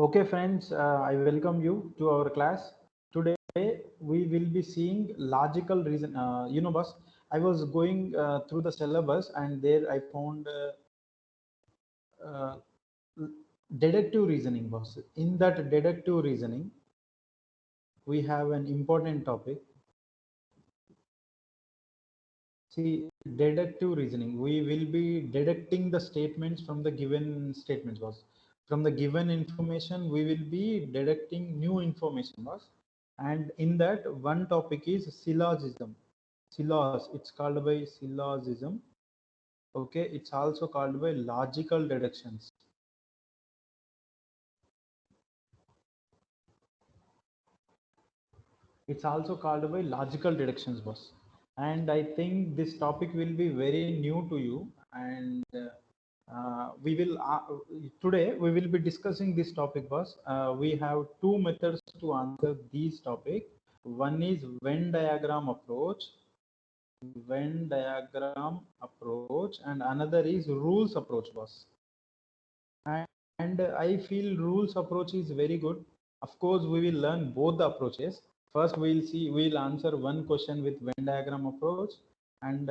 Okay, friends, I welcome you to our class. Today, we will be seeing logical reason. Boss, I was going through the syllabus and there I found uh, deductive reasoning, boss. In that deductive reasoning, we have an important topic. See, deductive reasoning. We will be deducting the statements from the given statements, boss. From the given information, we will be deducting new information, boss. And in that, one topic is syllogism. It's called by syllogism. Okay, it's also called by logical deductions. It's also called by logical deductions, boss. And I think this topic will be very new to you. And we will today we will be discussing this topic, boss. We have two methods to answer these topic. One is Venn diagram approach, and another is rules approach, boss. And I feel rules approach is very good. Of course, we will learn both the approaches. First, we'll answer one question with Venn diagram approach and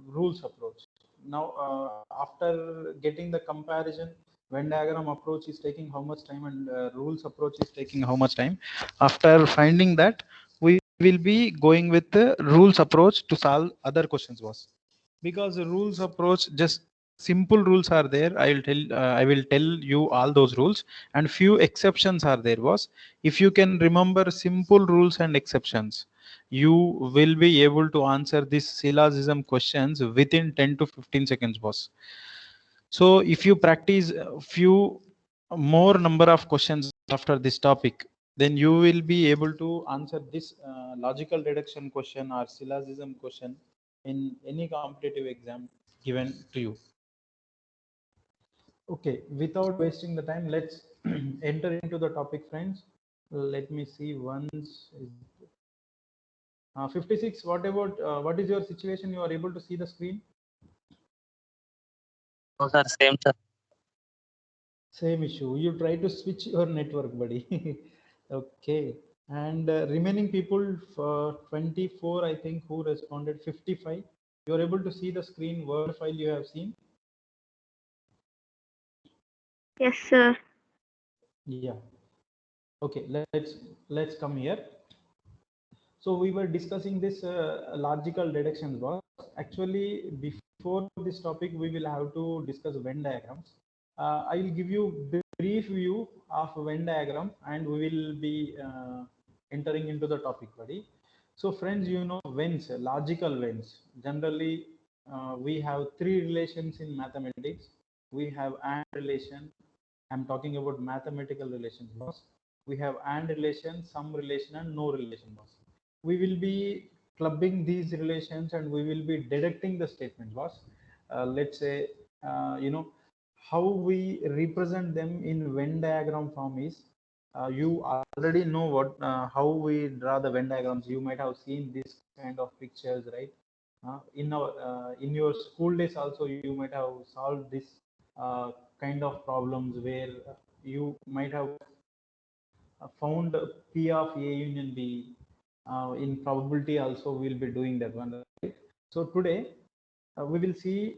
rules approach. Now, after getting the comparison, Venn diagram approach is taking how much time and rules approach is taking how much time. After finding that, we will be going with the rules approach to solve other questions, boss. Because the rules approach, just simple rules are there. I will tell you all those rules, and few exceptions are there, boss. If you can remember simple rules and exceptions, you will be able to answer this syllogism questions within 10 to 15 seconds, boss. So if you practice a few more number of questions after this topic, then you will be able to answer this logical deduction question or syllogism question in any competitive exam given to you. Okay, without wasting the time, let's enter into the topic, friends. Let me see once. 56, what about, what is your situation? You are able to see the screen? No, sir, same, sir. Same issue. You try to switch your network, buddy. Okay. And remaining people for 24, I think, who responded 55. You're able to see the screen Word file you have seen? Yes, sir. Yeah. Okay, let's come here. So we were discussing this logical deductions, boss. Actually, before this topic, we will have to discuss Venn diagrams. I will give you brief view of Venn diagram, and we will be entering into the topic, buddy. So, friends, you know Venns, logical Venns. Generally, we have three relations in mathematics. We have AND relation. I'm talking about mathematical relations, boss. We have AND relation, sum relation, and no relation, boss. We will be clubbing these relations and we will be deducting the statements, boss. Let's say, how we represent them in Venn diagram form is, you already know what how we draw the Venn diagrams. You might have seen this kind of pictures, right? In your school days also, you might have solved this kind of problems where you might have found P of A union B. In probability also we'll be doing that one, right? So today we will see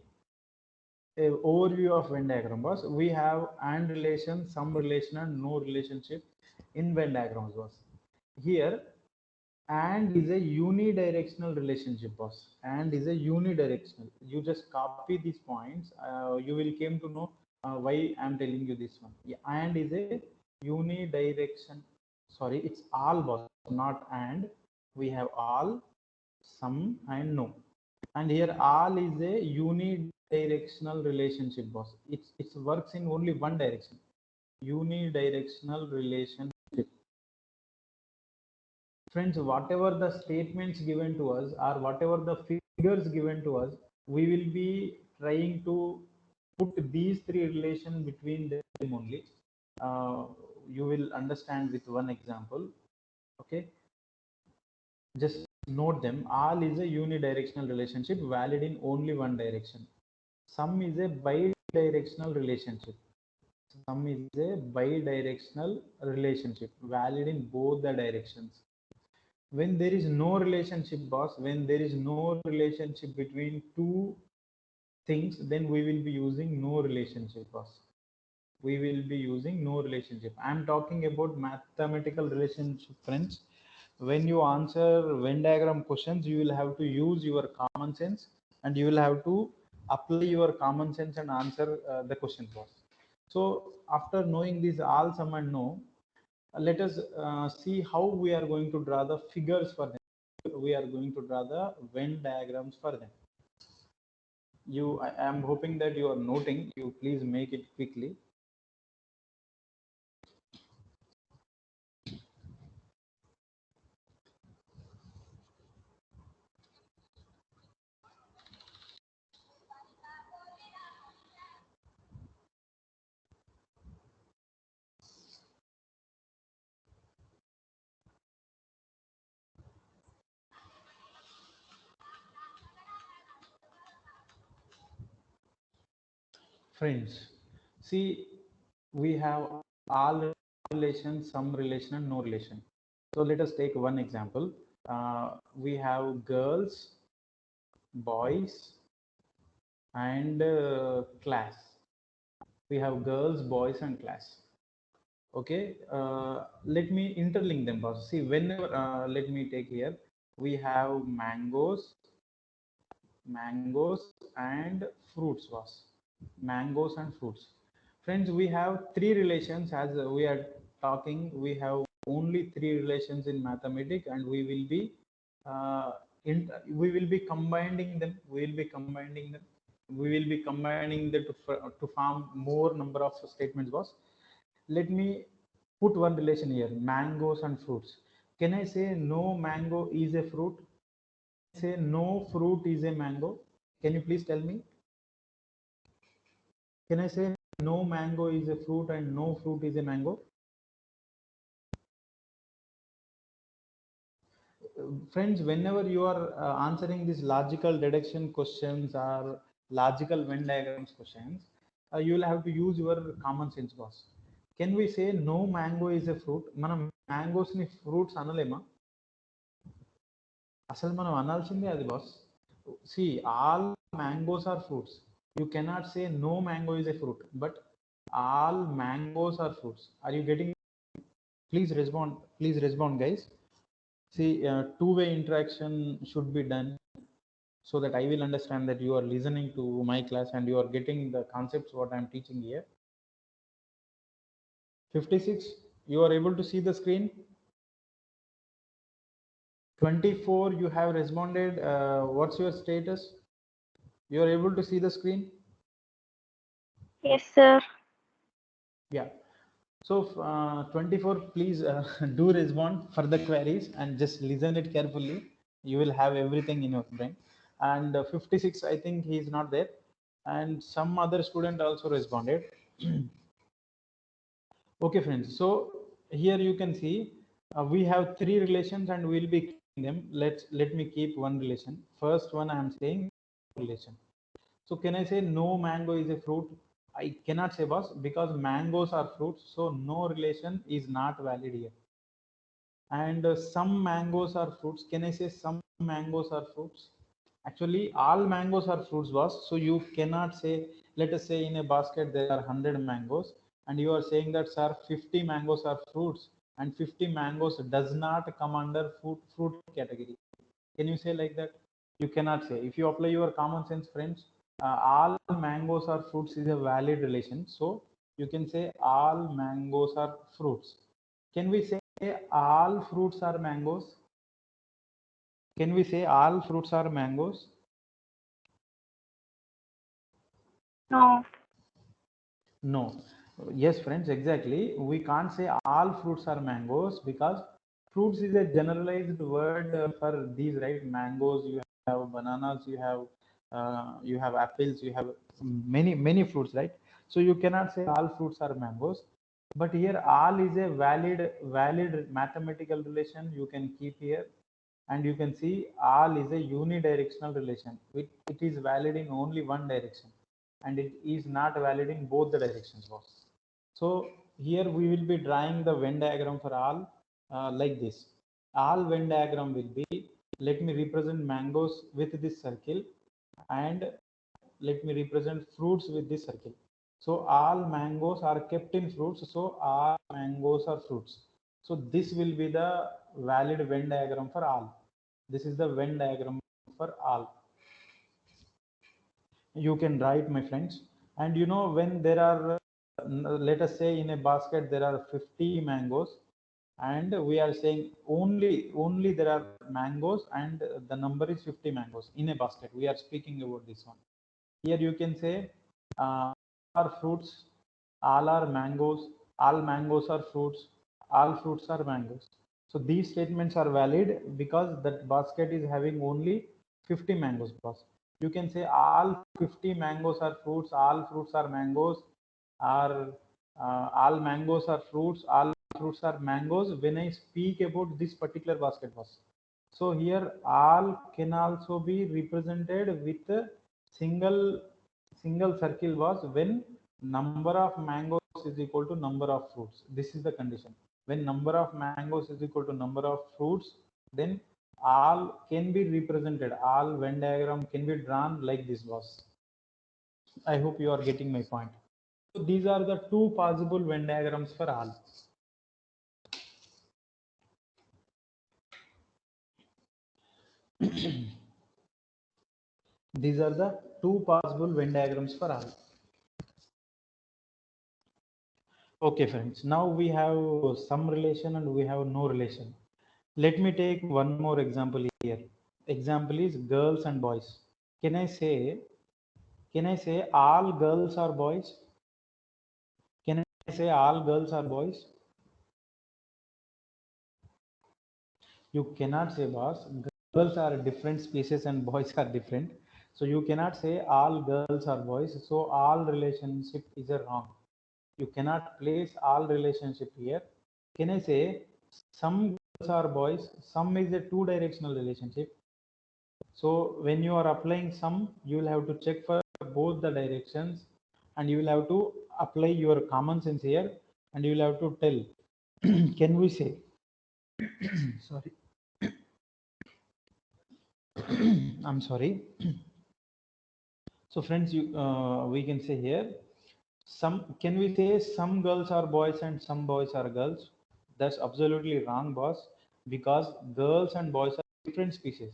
a overview of Venn diagram, boss. We have AND relation, sum relation, and no relationship in Venn diagrams, boss. Here, AND is a unidirectional relationship, boss. AND is a unidirectional. You just copy these points. You will came to know why I'm telling you this one. Yeah, AND is a unidirection. Sorry, it's all, boss, not AND. We have all, some, and no. And here all is a unidirectional relationship, boss. It works in only one direction. Unidirectional relationship. Friends, whatever the statements given to us or whatever the figures given to us, we will be trying to put these three relations between them only. You will understand with one example. Okay, just note them. All is a unidirectional relationship valid in only one direction. Sum is a bidirectional relationship. Sum is a bidirectional relationship, valid in both the directions. When there is no relationship, boss, when there is no relationship between two things, then we will be using no relationship, boss. We will be using no relationship. I'm talking about mathematical relationship, friends. When you answer Venn diagram questions, you will have to use your common sense, and you will have to apply your common sense and answer the question, boss. So after knowing these all sum and no, let us see how we are going to draw the figures for them. We are going to draw the Venn diagrams for them. I am hoping that you are noting. You please make it quickly. Friends, see, we have all relations, some relation, and no relation. So let us take one example. We have girls, boys, and class. We have girls, boys, and class. Okay, let me interlink them, boss. See, whenever, let me take here, we have mangoes and fruits, boss. Mangoes and fruits. Friends, we have three relations. As we are talking, we have only three relations in mathematics, and uh, we will be combining them. We will be combining them to form more number of statements, boss. Let me put one relation here: mangoes and fruits. Can I say no mango is a fruit? Say no fruit is a mango? Can you please tell me? Can I say no mango is a fruit and no fruit is a mango? Friends, whenever you are answering these logical deduction questions or logical Venn diagrams questions, you will have to use your common sense, boss. Can we say no mango is a fruit? Manam mangoes ni fruits analema? అసలు మనం అనాల్సిందే అది, boss. See, all mangoes are fruits. You cannot say no mango is a fruit, but all mangoes are fruits. Are you getting? Please respond. Please respond, guys. See, two-way interaction should be done so that I will understand that you are listening to my class and you are getting the concepts what I'm teaching here. 56, you are able to see the screen. 24, you have responded. What's your status? You are able to see the screen? Yes, sir. Yeah. So 24, please do respond for the queries and just listen it carefully. You will have everything in your brain. And 56, I think he is not there. And some other student also responded. Okay, friends. So here you can see we have three relations and we'll be keeping them. Let me keep one relation. First one I am saying relation. So can I say no mango is a fruit? I cannot say, boss, because mangoes are fruits. So no relation is not valid here. And some mangoes are fruits. Can I say some mangoes are fruits? Actually, all mangoes are fruits, boss. So you cannot say, let us say in a basket there are 100 mangoes, and you are saying that, sir, 50 mangoes are fruits, and 50 mangoes does not come under fruit category. Can you say like that? You cannot say. If you apply your common sense, friends, all mangoes are fruits is a valid relation. So you can say all mangoes are fruits. Can we say all fruits are mangoes? Can we say all fruits are mangoes? No. No. Yes, friends, exactly. We can't say all fruits are mangoes because fruits is a generalized word for these, right? Mangoes, you have bananas, you have apples, you have many fruits, right? So you cannot say all fruits are mangoes. But here all is a valid mathematical relation you can keep here, and you can see all is a unidirectional relation. It is valid in only one direction, and it is not valid in both the directions, boss. So here we will be drawing the Venn diagram for all like this. All Venn diagram will be, let me represent mangoes with this circle, and let me represent fruits with this circle. So all mangoes are kept in fruits, so all mangoes are fruits. So this will be the valid Venn diagram for all. This is the Venn diagram for all. You can write, my friends. And you know, when there are let us say in a basket there are 50 mangoes, and we are saying only there are mangoes, and the number is 50 mangoes in a basket. We are speaking about this one. Here you can say are fruits, all are mangoes, all mangoes are fruits, all fruits are mangoes. So these statements are valid because that basket is having only 50 mangoes. Boss, you can say all 50 mangoes are fruits, all fruits are mangoes, or all mangoes are fruits, all fruits are mangoes when I speak about this particular basket. Boss, so here all can also be represented with a single circle was when number of mangoes is equal to number of fruits. This is the condition. When number of mangoes is equal to number of fruits, then all can be represented. All Venn diagram can be drawn like this, boss. I hope you are getting my point. So these are the two possible Venn diagrams for all. These are the two possible Venn diagrams for all. Okay, friends. Now we have some relation and we have no relation. Let me take one more example here. Example is girls and boys. Can I say, all girls are boys? Can I say all girls are boys? You cannot say, boss. Girls are different species and boys are different. So you cannot say all girls are boys. So all relationship is a wrong. You cannot place all relationship here. Can I say some girls are boys? Some is a two directional relationship. So when you are applying sum, you will have to check for both the directions, and you will have to apply your common sense here, and you will have to tell. Can we say? Sorry, I'm sorry. So friends, we can say here some. Can we say some girls are boys and some boys are girls? That's absolutely wrong, boss, because girls and boys are different species.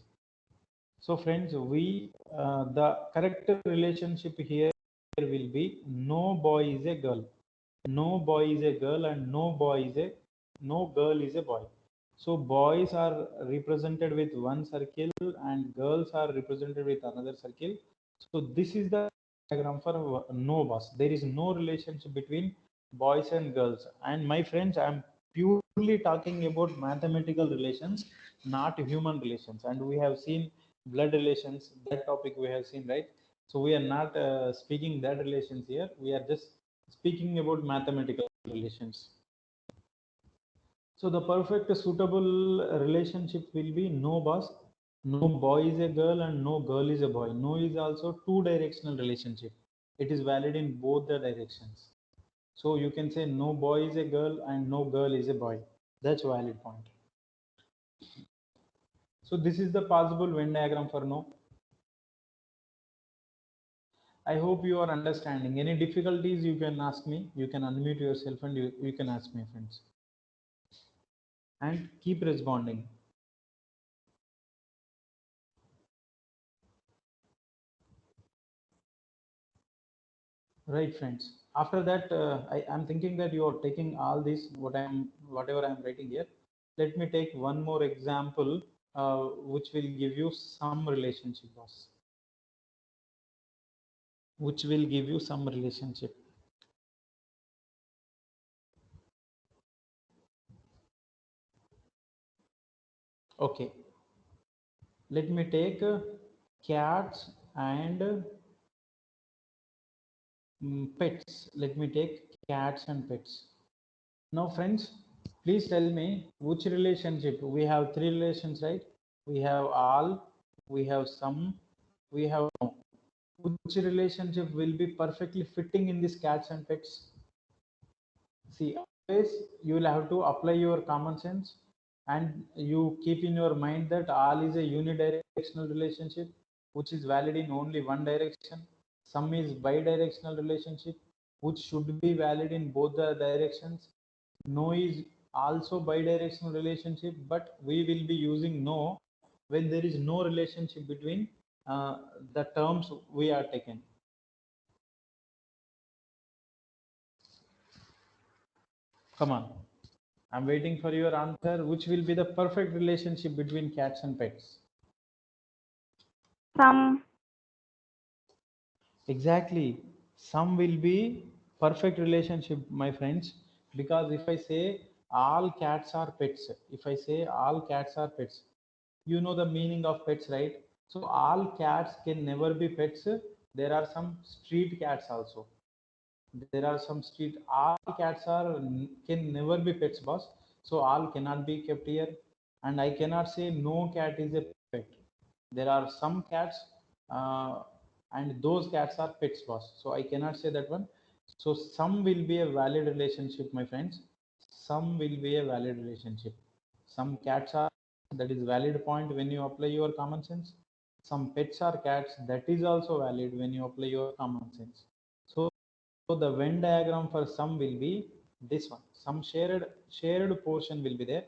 So friends, the correct relationship here will be no boy is a girl, no boy is a girl, and no girl is a boy. So boys are represented with one circle and girls are represented with another circle. So this is the diagram for no, boss. There is no relationship between boys and girls. And my friends, I am purely talking about mathematical relations, not human relations. And we have seen blood relations, that topic we have seen, right? So we are not speaking that relations here. We are just speaking about mathematical relations. So the perfect suitable relationship will be no, boss. No boy is a girl and no girl is a boy. No is also two directional relationship. It is valid in both the directions. So you can say no boy is a girl and no girl is a boy. That's valid point. So this is the possible Venn diagram for no. I hope you are understanding. Any difficulties you can ask me. You can unmute yourself and you can ask me, friends. And keep responding. Right, friends. After that, I am thinking that you are taking all this, whatever I'm writing here. Let me take one more example, which will give you some relationship, boss. Which will give you some relationship. Okay. Let me take cats and pets. Let me take cats and pets. Now, friends, please tell me which relationship. We have three relations, right? We have all, we have some, we have no. Which relationship will be perfectly fitting in this cats and pets? See, always you will have to apply your common sense, and you keep in your mind that all is a unidirectional relationship, which is valid in only one direction. Some is bidirectional relationship, which should be valid in both the directions. No is also bidirectional relationship, but we will be using no when there is no relationship between the terms we are taken. Come on. I'm waiting for your answer. Which will be the perfect relationship between cats and pets? Some. Exactly. Some will be perfect relationship, my friends, because if I say all cats are pets, if I say all cats are pets, you know the meaning of pets, right? So all cats can never be pets. There are some street cats also. There are some street, all cats are can never be pets, boss. So all cannot be kept here, and I cannot say no cat is a pet. There are some cats, uh, and those cats are pets, boss. So I cannot say that one. So some will be a valid relationship, my friends. Some will be a valid relationship. Some cats are, that is valid point when you apply your common sense. Some pets are cats, that is also valid when you apply your common sense. So the Venn diagram for sum will be this one. Some shared portion will be there.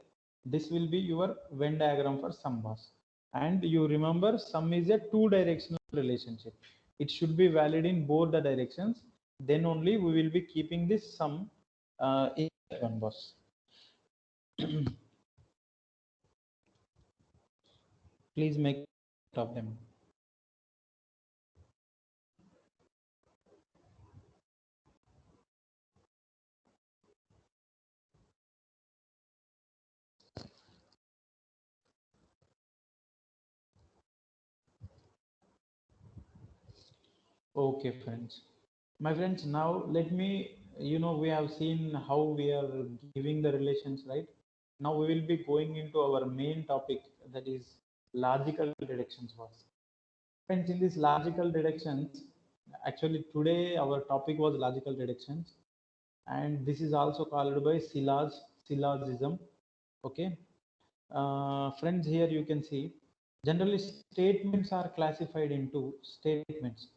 This will be your Venn diagram for sum, boss. And you remember sum is a two directional relationship. It should be valid in both the directions. Then only we will be keeping this sum in one, boss. Please make of them. Okay, friends. My friends, now let me, we have seen how we are giving the relations, right? Now we will be going into our main topic, that is logical deductions. Friends, in this logical deductions, actually today our topic was logical deductions, and this is also called by syllogism. Okay. Friends, here you can see, generally statements are classified into statements.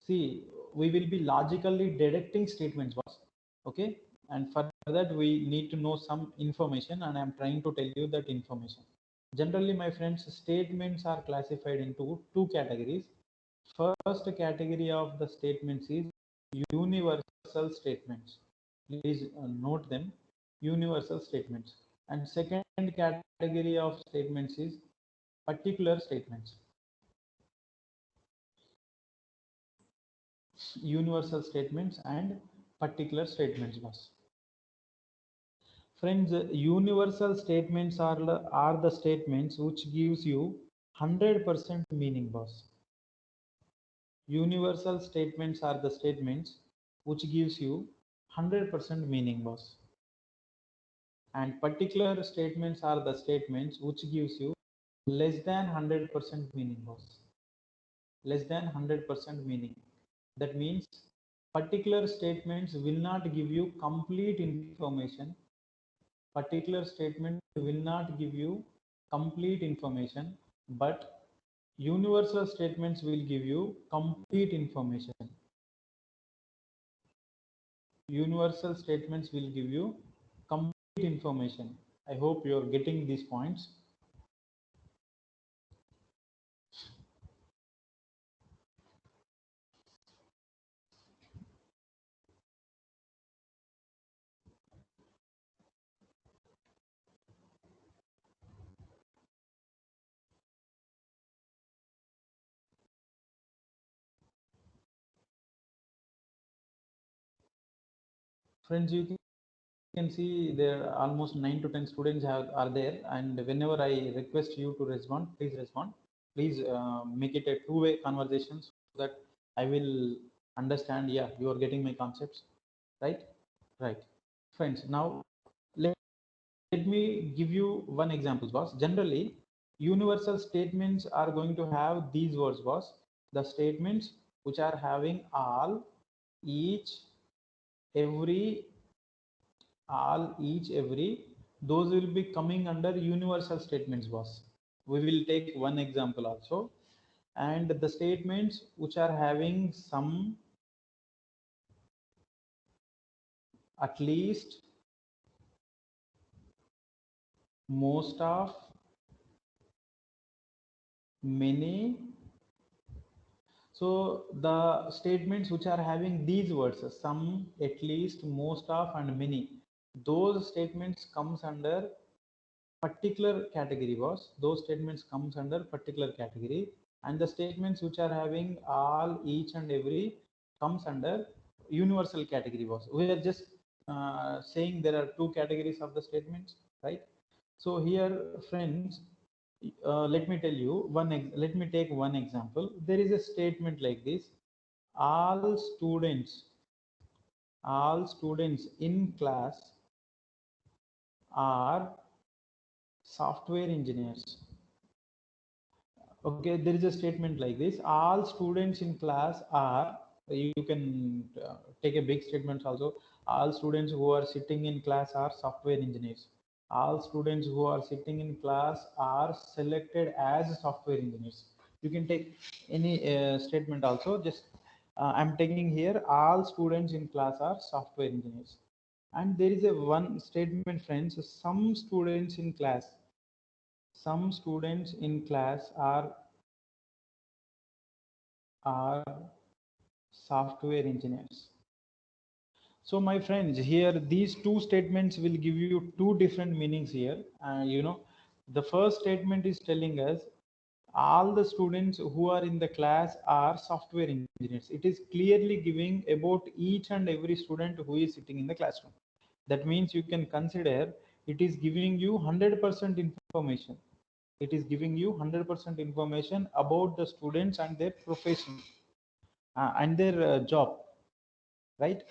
See, we will be logically deducting statements, boss. Okay, and for that we need to know some information, and I'm trying to tell you that information. Generally, my friends, statements are classified into two categories. First category of the statements is universal statements. Please note them, universal statements. And second category of statements is particular statements. Universal statements and particular statements, boss. Friends, universal statements are the statements which gives you 100% meaning, boss. Universal statements are the statements which gives you 100% meaning, boss. And particular statements are the statements which gives you less than 100% meaning, boss. Less than 100% meaning. That means particular statements will not give you complete information. Particular statement will not give you complete information, but universal statements will give you complete information. Universal statements will give you complete information. I hope you are getting these points. Friends, you can see there are almost 9 to 10 students are there, and whenever I request you to respond, please respond. Please make it a two-way conversation so that I will understand, yeah, you are getting my concepts, right? Right. Friends, now let me give you one example, boss. Generally, universal statements are going to have these words, boss. The statements which are having all, each, every, all, each, every, those will be coming under universal statements, boss. We will take one example also. And the statements which are having some, at least, most of, many. So the statements which are having these words, some, at least, most of, and many, those statements comes under particular category, boss. Those statements comes under particular category, and the statements which are having all, each, and every comes under universal category, boss. We are just saying there are two categories of the statements, right? So here, friends, let me tell you let me take one example. There is a statement like this: all students in class are software engineers. Okay, there is a statement like this: all students in class are, you can take a big statement also, all students who are sitting in class are software engineers. All students who are sitting in class are selected as software engineers. You can take any statement also. Just I'm taking here all students in class are software engineers. And there is a one statement, friends: some students in class are software engineers. So my friends, here these two statements will give you two different meanings here. The first statement is telling us all the students who are in the class are software engineers. It is clearly giving about each and every student who is sitting in the classroom. That means you can consider it is giving you 100% information. It is giving you 100% information about the students and their profession and their job, right?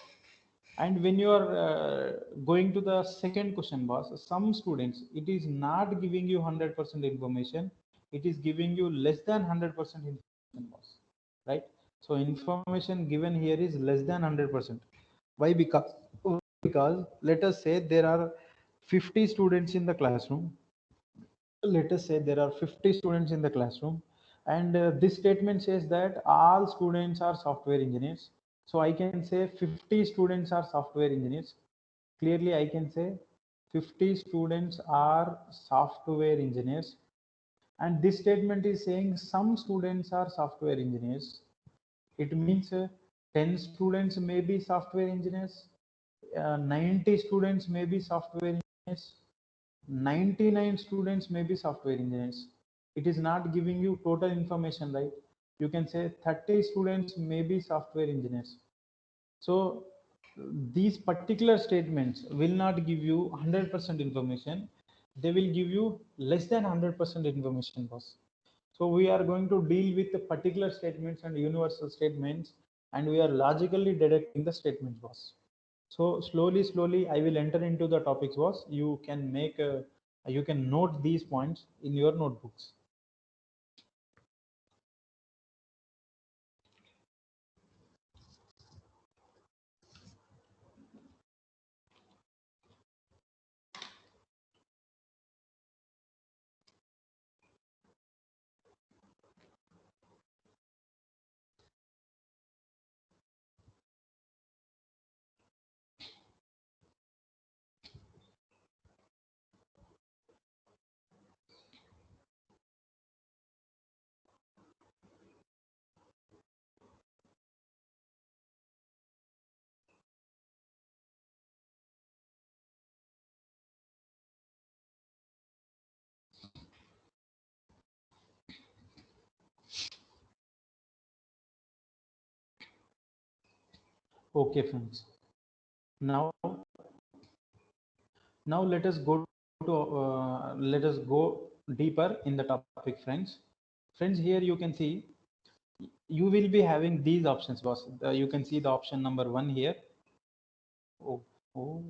And when you are going to the second question, boss, some students, it is not giving you 100% information. It is giving you less than 100% information, boss, right? So information given here is less than 100%. Why? Because let us say there are 50 students in the classroom. Let us say there are 50 students in the classroom, and this statement says that all students are software engineers. So I can say 50 students are software engineers. Clearly I can say 50 students are software engineers. And this statement is saying some students are software engineers. It means 10 students may be software engineers, 90 students may be software engineers, 99 students may be software engineers. It is not giving you total information, right? You can say 30 students may be software engineers. So these particular statements will not give you 100% information. They will give you less than 100% information, boss. So we are going to deal with the particular statements and universal statements, and we are logically deducting the statements, boss. So slowly, I will enter into the topics, boss. You can note these points in your notebooks. Okay, friends. Now, let us go deeper in the topic, friends. Friends, here you can see you will be having these options, boss. You can see the option number 1 here. Oh, oh.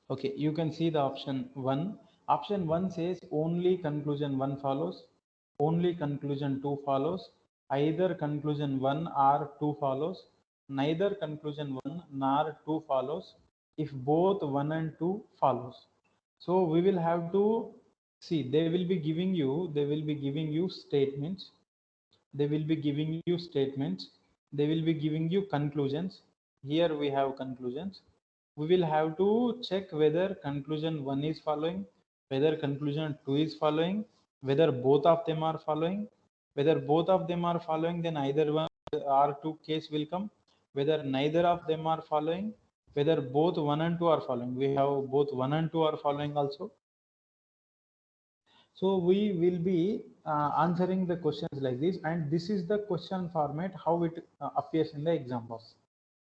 Okay, you can see the option 1. Option 1 says only conclusion 1 follows, only conclusion 2 follows, either conclusion 1 or 2 follows, neither conclusion 1 nor 2 follows, if both 1 and 2 follows. So we will have to see, they will be giving you statements, they will be giving you statements, they will be giving you conclusions. Here we have conclusions. We will have to check whether conclusion 1 is following, whether conclusion 2 is following, whether both of them are following. Whether both of them are following, then either one or two case will come. Whether neither of them are following, whether both 1 and 2 are following, we have both 1 and 2 are following also. So we will be answering the questions like this, and this is the question format how it appears in the exam box.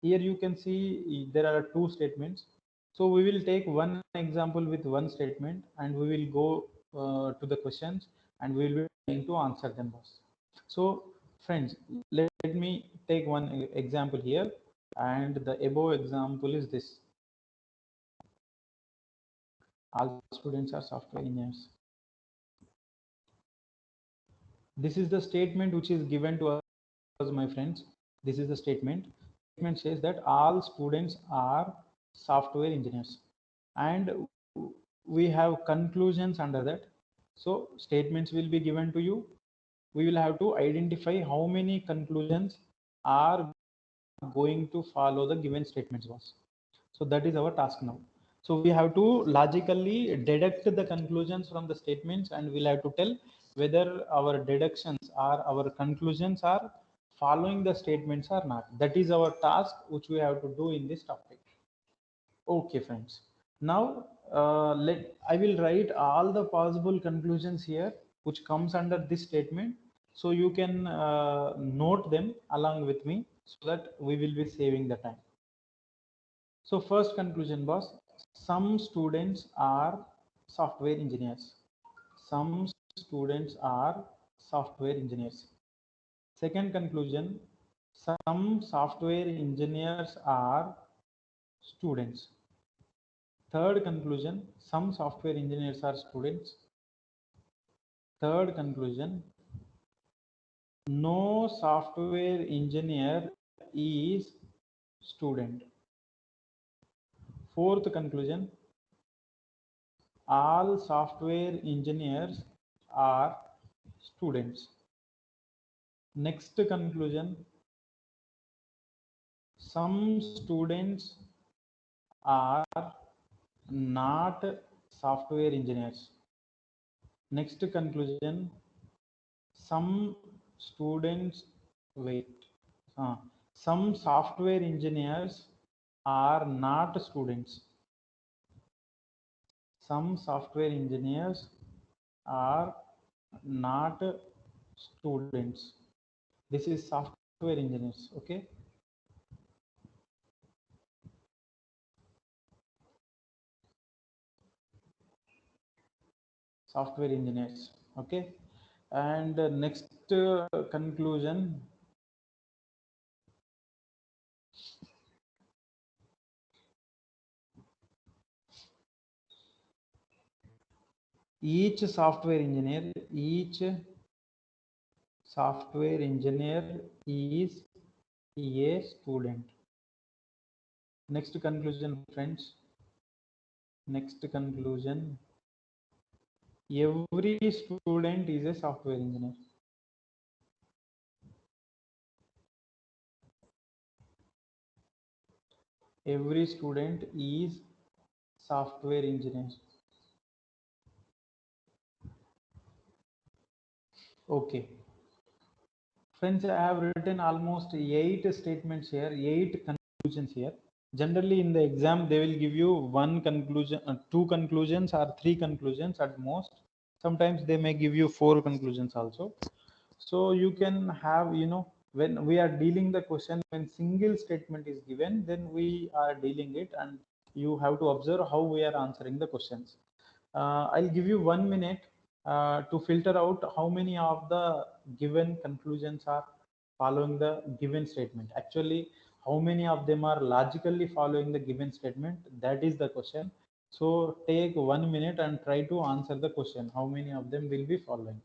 Here you can see there are two statements. So we will take one example with one statement, and we will go to the questions, and we will be trying to answer them, boss. So friends, let me take one example here, and the above example is this: all students are software engineers. This is the statement which is given to us, my friends. This is the statement. Statement says that all students are software engineers, and we have conclusions under that. So statements will be given to you. We will have to identify how many conclusions are going to follow the given statements was. So that is our task now. So we have to logically deduct the conclusions from the statements, and we'll have to tell whether our deductions or our conclusions are following the statements or not. That is our task which we have to do in this topic. Okay, friends. Now I will write all the possible conclusions here which comes under this statement. So you can note them along with me so that we will be saving the time. So first conclusion was, some students are software engineers. Some students are software engineers. Second conclusion, some software engineers are students. Third conclusion, some software engineers are students. Third conclusion, no software engineer is student. Fourth conclusion, all software engineers are students. Next conclusion, some students are not software engineers. Next conclusion, some students, wait, some software engineers are not students. Some software engineers are not students. This is software engineers, okay? Software engineers, okay? And next conclusion, each software engineer is a student. Next conclusion, friends. Next conclusion, every student is a software engineer. Every student is software engineer. Okay. Friends, I have written almost 8 statements here, 8 conclusions here. Generally in the exam, they will give you one conclusion, two conclusions or three conclusions at most. Sometimes they may give you 4 conclusions also. So you can have, when we are dealing the question, when single statement is given, then we are dealing it, and you have to observe how we are answering the questions. I'll give you 1 minute to filter out how many of the given conclusions are following the given statement. Actually, how many of them are logically following the given statement? That is the question. So take 1 minute and try to answer the question. How many of them will be following?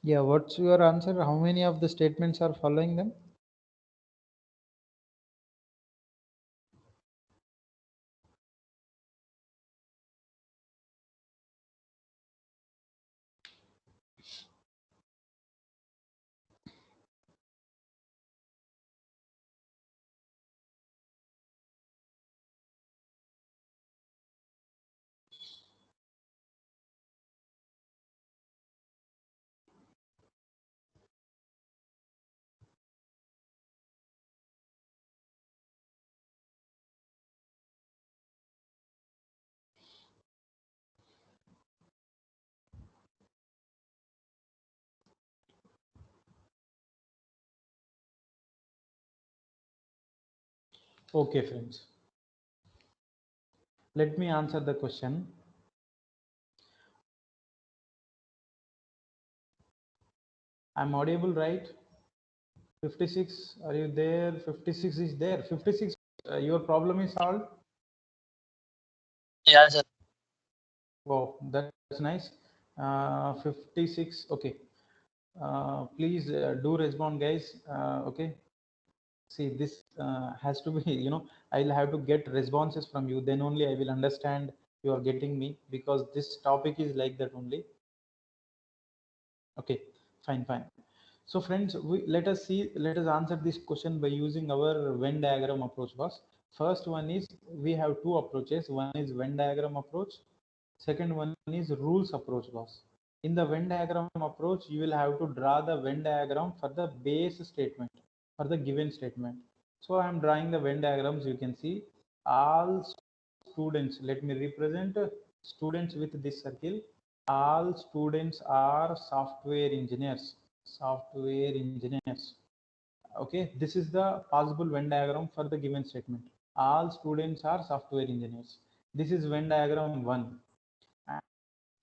Yeah, what's your answer? How many of the statements are following them? Okay, friends. Let me answer the question. I'm audible, right? 56, are you there? 56 is there. 56, your problem is solved? Yeah, sir. Wow, that's nice. 56, okay. Please do respond, guys. Okay. See, this has to be, I'll have to get responses from you. Then only I will understand you are getting me, because this topic is like that only. Okay, fine. So friends, let us answer this question by using our Venn diagram approach, boss. First one is, we have two approaches. One is Venn diagram approach. Second one is rules approach, boss. In the Venn diagram approach, you will have to draw the Venn diagram for the base statement, for the given statement. So I am drawing the Venn diagrams. You can see all students. Let me represent students with this circle. All students are software engineers. Software engineers. Okay, this is the possible Venn diagram for the given statement. All students are software engineers. This is Venn diagram 1.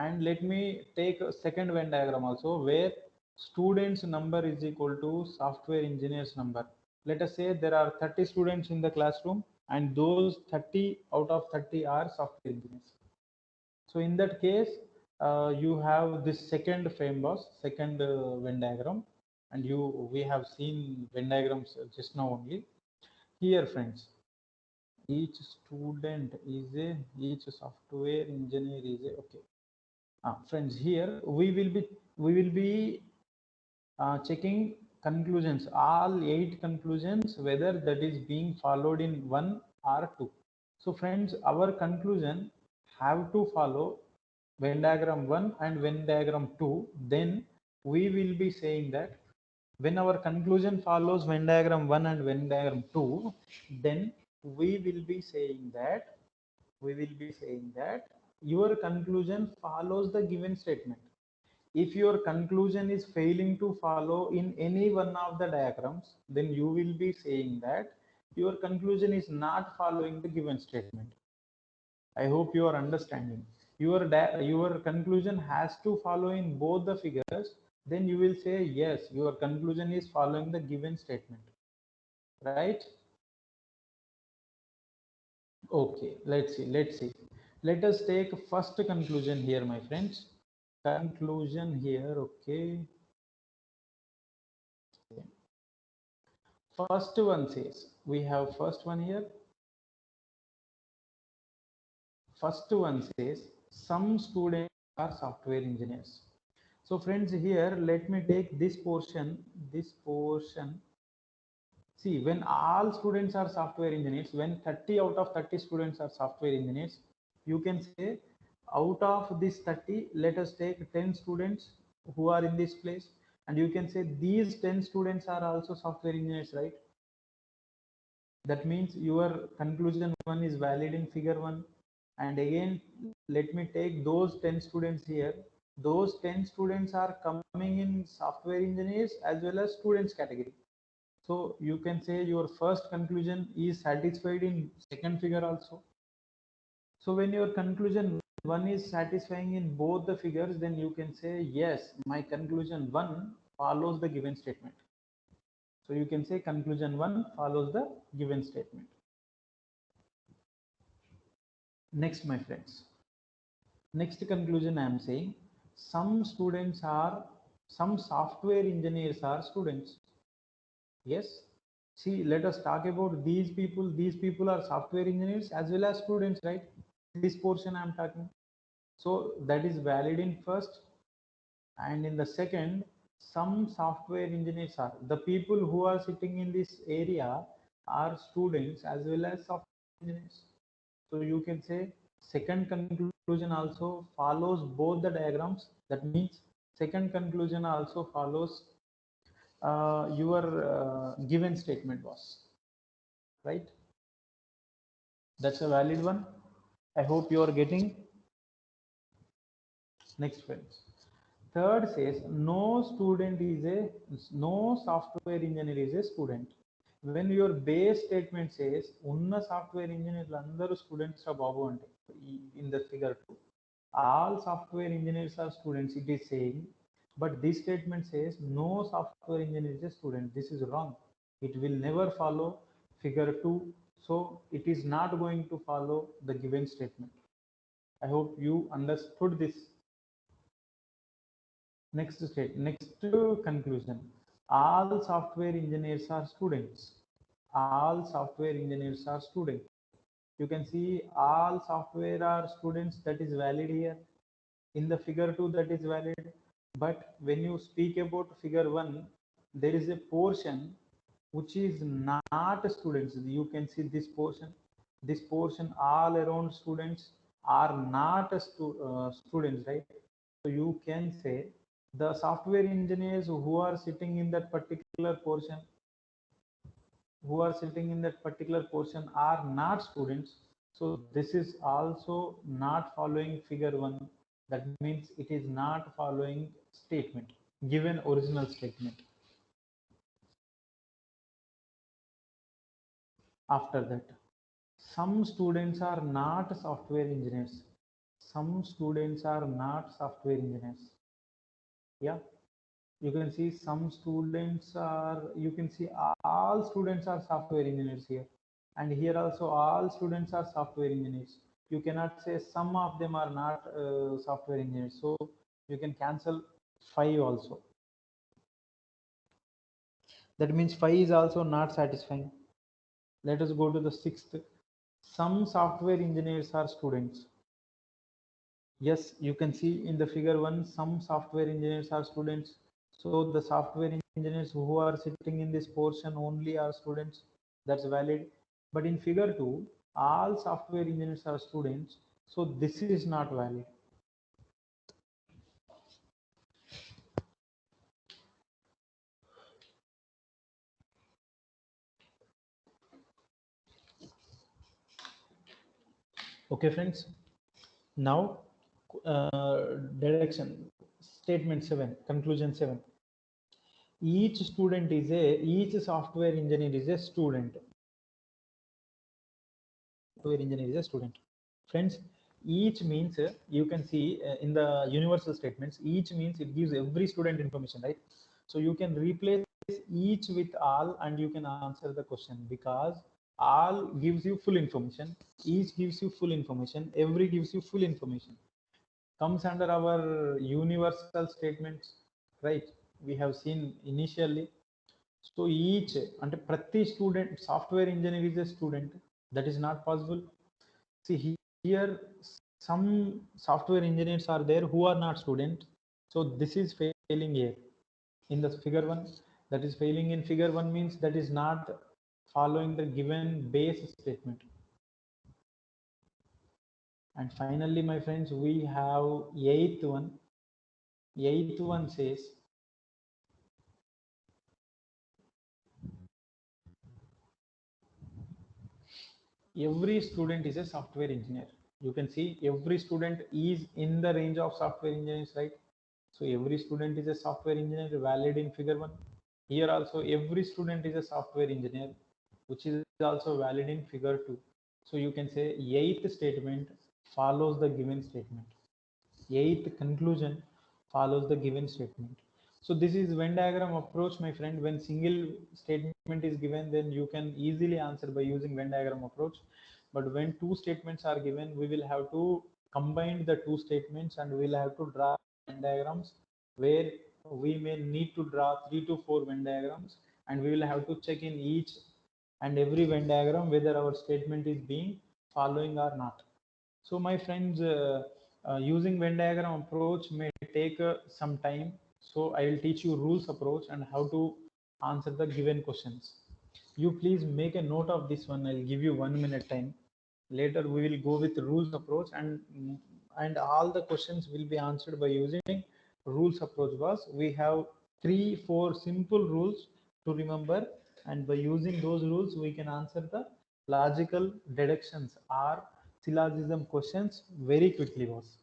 And let me take a second Venn diagram also, where students number is equal to software engineers number. Let us say there are 30 students in the classroom, and those 30 out of 30 are software engineers. So in that case, you have this second frame, boss, second Venn diagram, and we have seen Venn diagrams just now only. Here, friends, each student is each software engineer is okay. Friends, here we will be checking conclusions, all 8 conclusions, whether that is being followed in 1 or 2. So friends, our conclusion have to follow Venn diagram 1 and Venn diagram 2. Then we will be saying that when our conclusion follows Venn diagram 1 and Venn diagram 2, then we will be saying that your conclusion follows the given statement. If your conclusion is failing to follow in any one of the diagrams, then you will be saying that your conclusion is not following the given statement. I hope you are understanding. Your conclusion has to follow in both the figures. Then you will say yes, your conclusion is following the given statement, right? Okay, let's see. Let us take first conclusion here, my friends. Conclusion here, okay. First one says, we have first one here. First one says, some students are software engineers. So friends, here let me take this portion. See, when all students are software engineers, when 30 out of 30 students are software engineers, you can say out of this 30, let us take 10 students who are in this place, and you can say these 10 students are also software engineers, right? That means your conclusion 1 is valid in figure 1. And again, let me take those 10 students here. Those 10 students are coming in software engineers as well as students category. So you can say your first conclusion is satisfied in second figure also. So when your conclusion 1 is satisfying in both the figures, then you can say yes, my conclusion 1 follows the given statement. So you can say conclusion 1 follows the given statement. Next, my friends. Next conclusion I am saying, some students are some software engineers are students. Yes. See, let us talk about these people. These people are software engineers as well as students, right? This portion I'm talking. So that is valid in first, and in the second, some software engineers are the people who are sitting in this area are students as well as software engineers. So you can say second conclusion also follows both the diagrams. That means second conclusion also follows your given statement was right. That's a valid one. I hope you are getting. Next, friends. Third says no software engineer is a student. When your base statement says unna software engineer landaru students are babu ante in the figure 2, all software engineers are students, it is saying, but this statement says no software engineer is a student. This is wrong. It will never follow figure 2, so it is not going to follow the given statement. I hope you understood this. Next conclusion. All software engineers are students. All software engineers are students. You can see all software are students. That is valid here. In the figure 2, that is valid. But when you speak about figure 1, there is a portion which is not students. You can see this portion. This portion all around students are not students, right? So you can say the software engineers who are sitting in that particular portion, are not students. So this is also not following figure 1. That means it is not following statement, given original statement. After that, some students are not software engineers. Some students are not software engineers. Yeah. You can see some students are, you can see all students are software engineers here, and here also all students are software engineers. You cannot say some of them are not software engineers, so you can cancel 5 also. That means 5 is also not satisfying. Let us go to the 6th. Some software engineers are students. Yes, you can see in the figure 1, some software engineers are students. So the software engineers who are sitting in this portion only are students. That's valid. But in figure 2, all software engineers are students. So this is not valid. Okay, friends. Now, direction statement 7, conclusion 7. Each software engineer is a student. Software engineer is a student. Friends, each means you can see in the universal statements, each means it gives every student information, right? So you can replace each with all and you can answer the question, because all gives you full information, each gives you full information, every gives you full information. Comes under our universal statements, right? We have seen initially. So each and prati student software engineer is a student. That is not possible. See here, some software engineers are there who are not students. So this is failing here in the figure 1. That is failing in figure 1 means that is not following the given base statement. And finally, my friends, we have eighth one. Eighth one says every student is a software engineer. You can see every student is in the range of software engineers, right? So every student is a software engineer, valid in figure 1. Here also every student is a software engineer, which is also valid in figure 2. So you can say eighth statement follows the given statement. Eighth conclusion follows the given statement. So this is Venn diagram approach, my friend. When single statement is given, then you can easily answer by using Venn diagram approach. But when two statements are given, we will have to combine the two statements and we'll have to draw Venn diagrams where we may need to draw 3 to 4 Venn diagrams, and we will have to check in each and every Venn diagram whether our statement is being following or not. So my friends, using Venn diagram approach may take some time. So I will teach you rules approach and how to answer the given questions. You please make a note of this one. I'll give you 1 minute time. Later we will go with rules approach, and all the questions will be answered by using rules approach. Was we have 3 4 simple rules to remember, and by using those rules we can answer the logical deductions or syllogism questions very quickly, boss.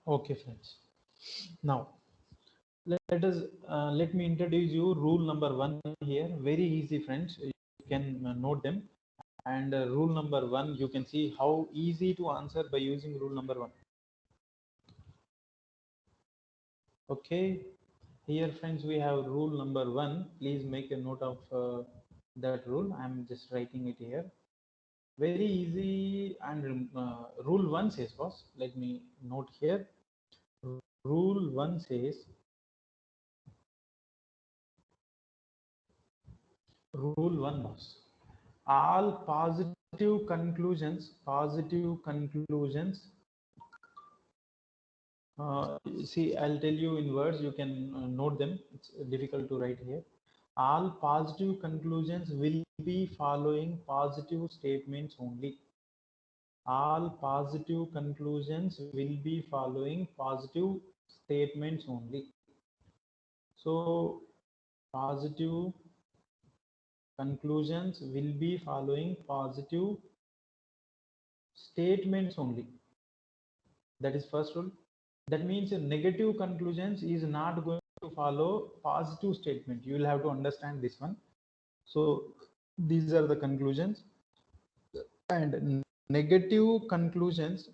Okay, friends. Now let me introduce you rule number 1 here. Very easy, friends. You can note them. And rule number 1, you can see how easy to answer by using rule number 1. Okay, here friends we have rule number 1. Please make a note of that rule. I'm just writing it here. Very easy, and rule 1 says, boss, let me note here. Rule 1 says, rule 1, boss, all positive conclusions see, I'll tell you in words, you can note them. It's difficult to write here. All positive conclusions will be following positive statements only. All positive conclusions will be following positive statements only. So, positive conclusions will be following positive statements only. That is first rule. That means negative conclusions is not going to follow positive statement. You will have to understand this one. So these are the conclusions, and negative conclusions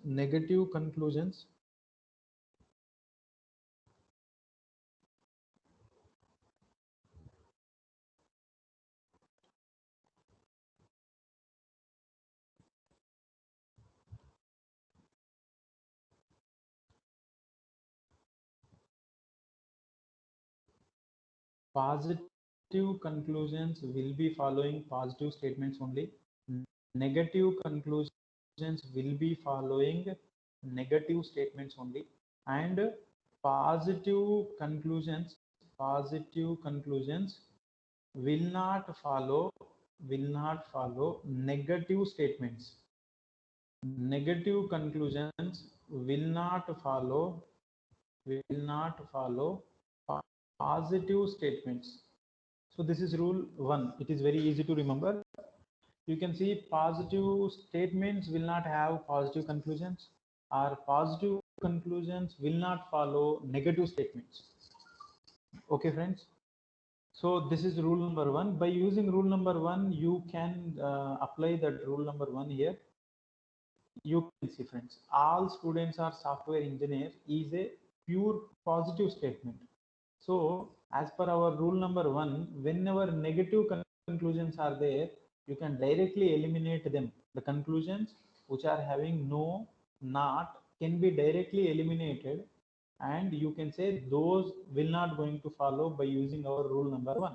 positive conclusions will be following positive statements only. Negative conclusions will be following negative statements only, and positive conclusions will not follow negative statements. Negative conclusions will not follow positive statements. So this is rule 1. It is very easy to remember. You can see positive statements will not have positive conclusions, or positive conclusions will not follow negative statements. Okay, friends. So this is rule number 1. By using rule number 1, you can apply that rule number 1 here. You can see, friends, all students are software engineers is a pure positive statement. So as per our rule number 1, whenever negative conclusions are there, you can directly eliminate them. The conclusions which are having no, not, can be directly eliminated, and you can say those will not going to follow by using our rule number 1.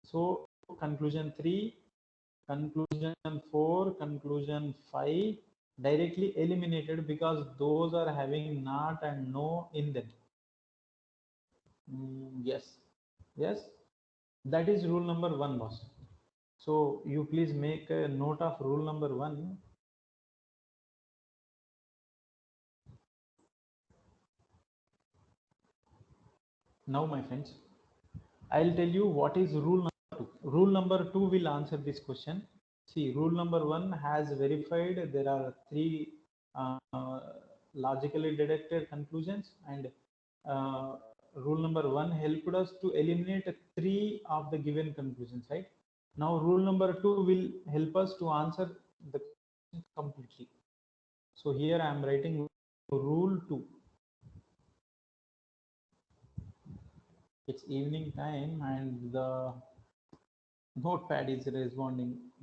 So conclusion 3, conclusion 4, conclusion 5, directly eliminated because those are having not and no in them. Yes, yes, that is rule number 1, boss. So you please make a note of rule number 1. Now, my friends, I'll tell you what is rule number 2. Rule number 2 will answer this question. See, rule number 1 has verified there are 3 logically deducted conclusions, and uh, rule number 1 helped us to eliminate 3 of the given conclusions, right? Now, rule number 2 will help us to answer the question completely. So here I am writing rule 2. It's evening time and the notepad is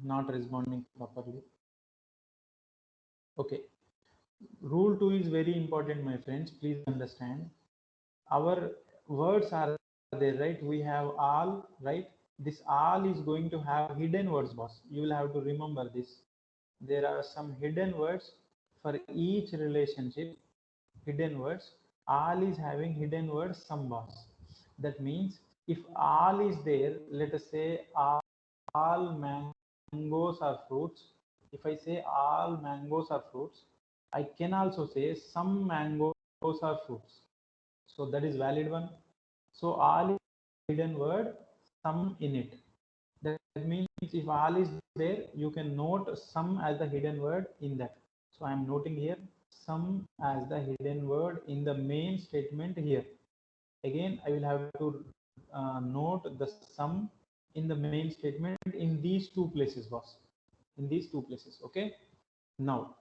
not responding properly. Okay, rule 2 is very important, my friends. Please understand. Our words are there, right? We have all, right? This all is going to have hidden words, boss. You will have to remember this. There are some hidden words for each relationship. Hidden words. All is having hidden words, some, boss. That means if all is there, let us say all mangoes are fruits. If I say all mangoes are fruits, I can also say some mangoes are fruits. So that is valid one. So all is hidden word, some in it. That means if all is there, you can note some as the hidden word in that. So I am noting here some as the hidden word in the main statement here. Again, I will have to note the sum in the main statement in these 2 places, boss. In these 2 places, okay? Now,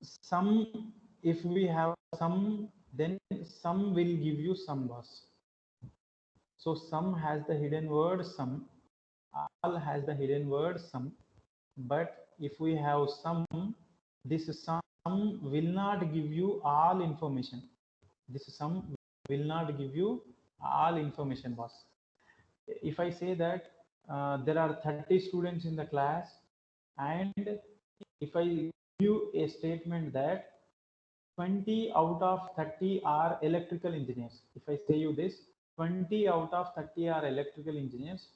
sum, if we have sum, then sum will give you some, boss. So sum has the hidden word some, all has the hidden word some, but if we have sum, this sum will not give you all information. This sum will not give you all information, boss. If I say that there are 30 students in the class, and if I give you a statement that 20 out of 30 are electrical engineers, if I say you this 20 out of 30 are electrical engineers,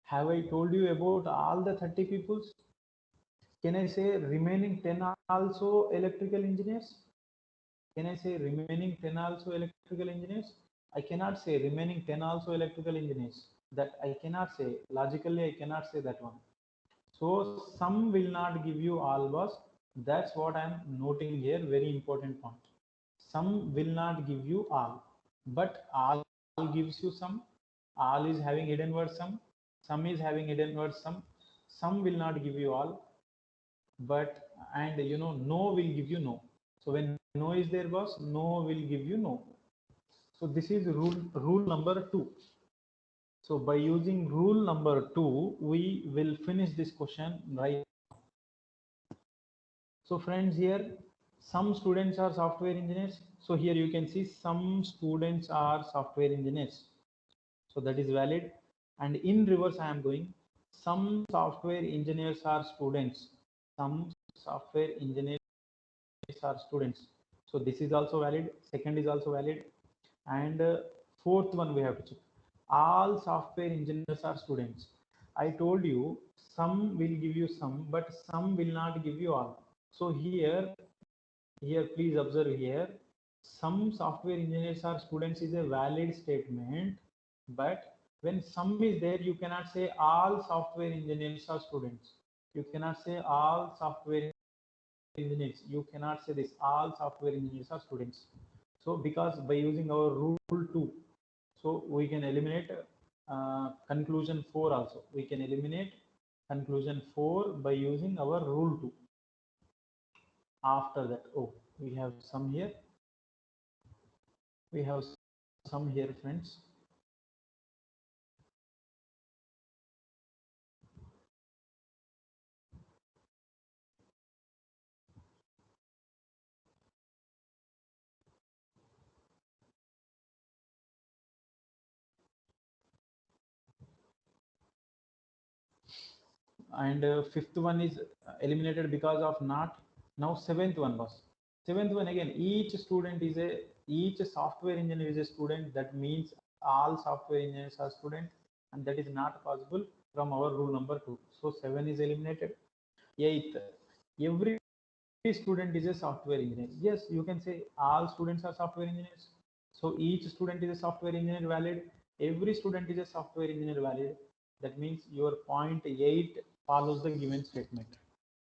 have I told you about all the 30 peoples? Can I say remaining 10 are also electrical engineers? Can I say remaining 10 also electrical engineers? I cannot say remaining 10 also electrical engineers. That I cannot say. Logically, I cannot say that one. So some will not give you all, boss. That's what I'm noting here. Very important point. Some will not give you all, but all gives you some. All is having hidden word some. Some is having hidden word some. Some will not give you all, but and no will give you no. So when no is there, boss, no will give you no. So this is rule number 2. So by using rule number 2, we will finish this question right. So friends, here some students are software engineers. So here you can see some students are software engineers. So that is valid. And in reverse I am going, some software engineers are students. Some software engineers are students. So this is also valid. Second is also valid. And fourth one we have to check. All software engineers are students. I told you some will give you some, but some will not give you all. So here please observe here, some software engineers are students is a valid statement, but when some is there, you cannot say all software engineers are students. You cannot say all software engineers. You cannot say this all software engineers are students. So because by using our rule 2, so we can eliminate conclusion 4 also. We can eliminate conclusion 4 by using our rule 2. After that, oh, we have some here. We have some here, friends. and fifth one is eliminated because of not. Now seventh one was, seventh one again, each software engineer is a student. That means all software engineers are students, and that is not possible from our rule number 2. So 7 is eliminated. Eighth, every student is a software engineer. Yes, you can say all students are software engineers. So each student is a software engineer valid. Every student is a software engineer valid. That means your point 8 follows the given statement.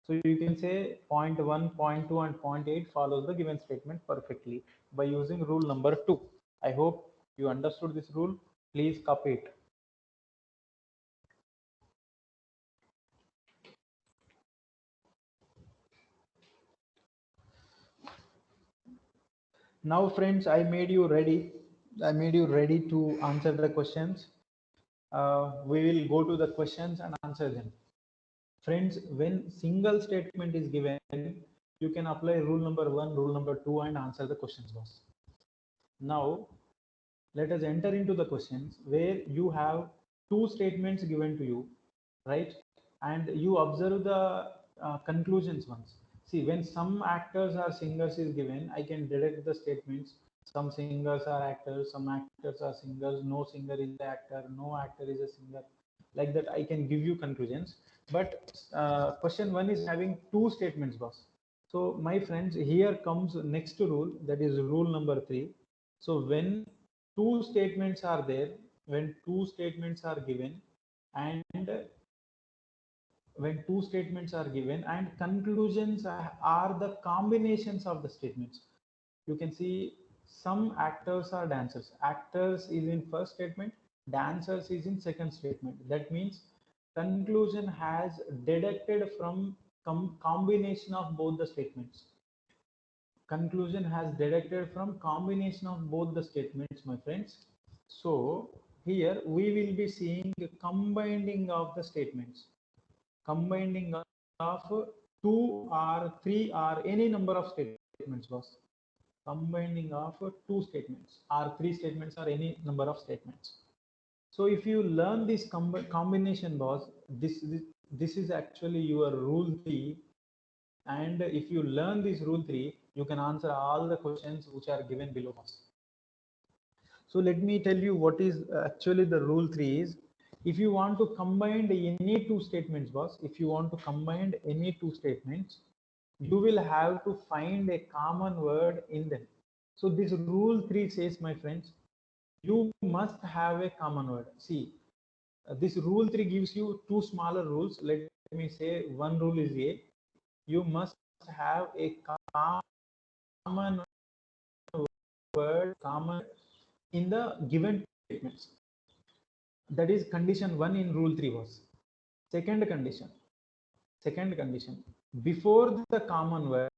So you can say point 1, point 2, and point 8 follows the given statement perfectly by using rule number 2. I hope you understood this rule. Please copy it. Now, friends, I made you ready. I made you ready to answer the questions. We will go to the questions and answer them. Friends, when single statement is given, you can apply rule number 1, rule number 2, and answer the questions, boss. Now, let us enter into the questions where you have two statements given to you, right? And you observe the conclusions once. See, when some actors or singers is given, I can deduct the statements. Some singers are actors, some actors are singers, no singer is the actor, no actor is a singer. Like that, I can give you conclusions. But question 1 is having two statements, boss. So, my friends, here comes next rule, that is rule number 3. So, when two statements are there, when two statements are given, and when two statements are given and conclusions are the combinations of the statements, you can see some actors are dancers. Actors is in first statement, dancers is in second statement. That means conclusion has deducted from combination of both the statements. Conclusion has deducted from combination of both the statements, my friends. So here we will be seeing combining of the statements, combining of 2 or 3 or any number of statements, boss. Combining of two statements or three statements or any number of statements. So if you learn this combination, boss, this is actually your rule 3. And if you learn this rule 3, you can answer all the questions which are given below us. So let me tell you what is actually the rule 3 is. If you want to combine any two statements, boss, if you want to combine any two statements, you will have to find a common word in them. So this rule 3 says, my friends, you must have a common word. See, this rule 3 gives you two smaller rules. Let me say one rule is A. You must have a common word, common in the given statements. That is condition 1 in rule 3 was. Second condition, before the common word,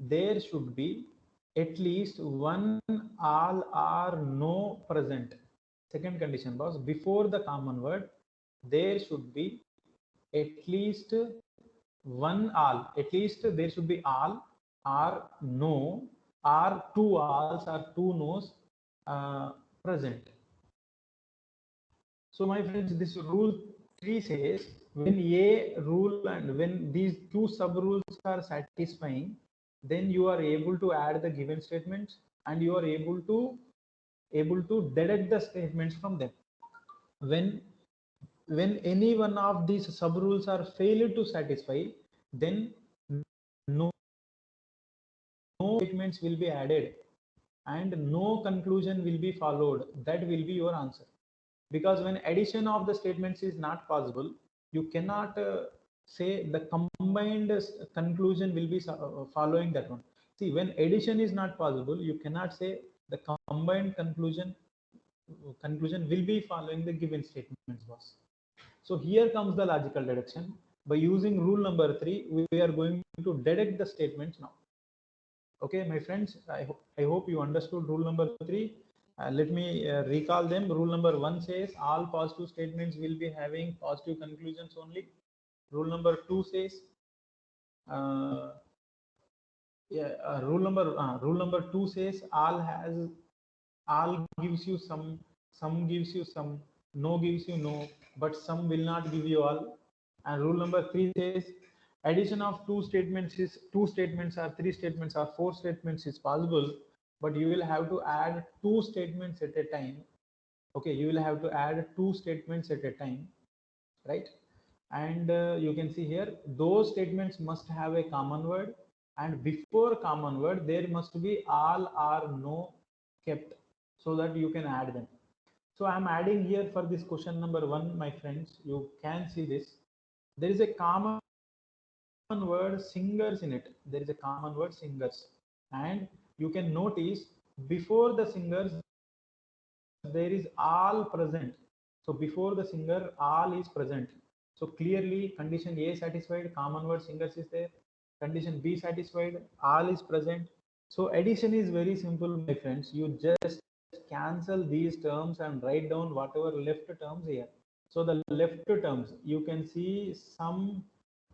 there should be at least one, all, or no present. Second condition was, before the common word, there should be at least one, all, at least there should be all or no or two alls or two no's present. So my friends, this rule 3 says when A rule and when these two sub rules are satisfying, then you are able to add the given statements and you are able to deduct the statements from them. When any one of these sub rules are failed to satisfy, then no statements will be added and no conclusion will be followed. That will be your answer. Because when addition of the statements is not possible, you cannot say the combined conclusion will be following that one. See, when addition is not possible, you cannot say the combined conclusion will be following the given statements, boss. So here comes the logical deduction. By using rule number 3, we are going to deduct the statements now. Okay, my friends, I hope you understood rule number 3. Let me recall them. Rule number 1 says all positive statements will be having positive conclusions only. Rule number 2 says rule number 2 says all gives you some gives you some, no gives you no, but some will not give you all. And rule number 3 says addition of two statements or three statements or four statements is possible, but you will have to add two statements at a time. Okay, you will have to add two statements at a time, right? And you can see here those statements must have a common word, and before common word there must be all or no kept, so that you can add them. So I'm adding here for this question number 1, my friends. You can see this. There is a common word singers in it. There is a common word singers. And you can notice before the singers, there is all present. So before the singer, all is present. So clearly condition A satisfied, common word singers is there. Condition B satisfied, all is present. So addition is very simple, my friends. You just cancel these terms and write down whatever left terms here. So the left terms, you can see some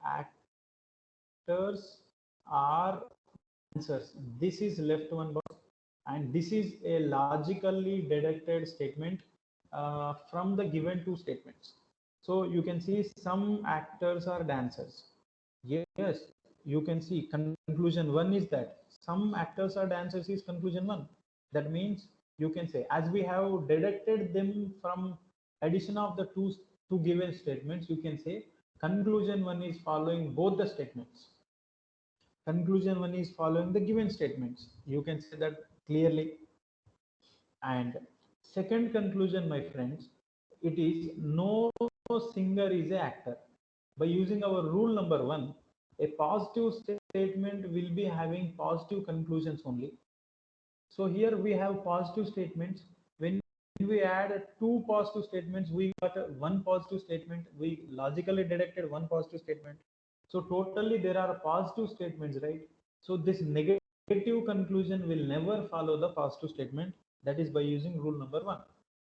actors are dancers. This is left one box, and this is a logically deducted statement from the given two statements. So you can see some actors are dancers. Yes, you can see conclusion 1 is that some actors are dancers is conclusion 1. That means you can say, as we have deducted them from addition of the two given statements, you can say conclusion 1 is following both the statements. Conclusion 1 is following the given statements. You can say that clearly. And second conclusion, my friends, it is no singer is an actor. By using our rule number 1, a positive statement will be having positive conclusions only. So here we have positive statements. When we add two positive statements, we got one positive statement. We logically deducted one positive statement. So totally there are positive statements, right? So this negative conclusion will never follow the positive statement. That is by using rule number 1.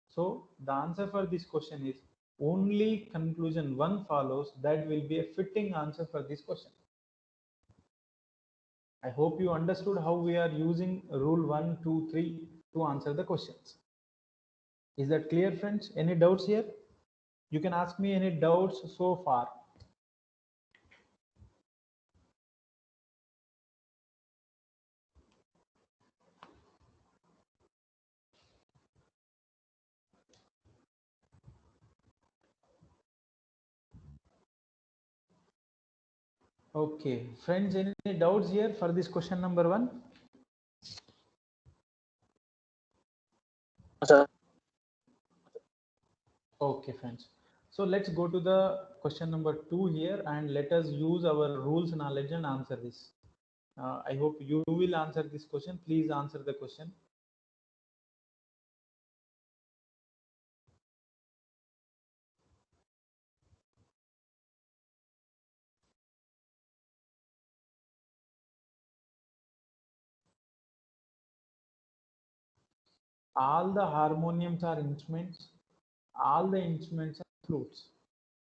So the answer for this question is only conclusion 1 follows. That will be a fitting answer for this question. I hope you understood how we are using rule 1, 2, 3 to answer the questions. Is that clear, friends? Any doubts here? You can ask me any doubts so far. Okay, friends, any doubts here for this question number 1? Sir. Okay, friends. So let's go to the question number 2 here, and let us use our rules knowledge and answer this. I hope you will answer this question. Please answer the question. All the harmoniums are instruments. All the instruments are flutes.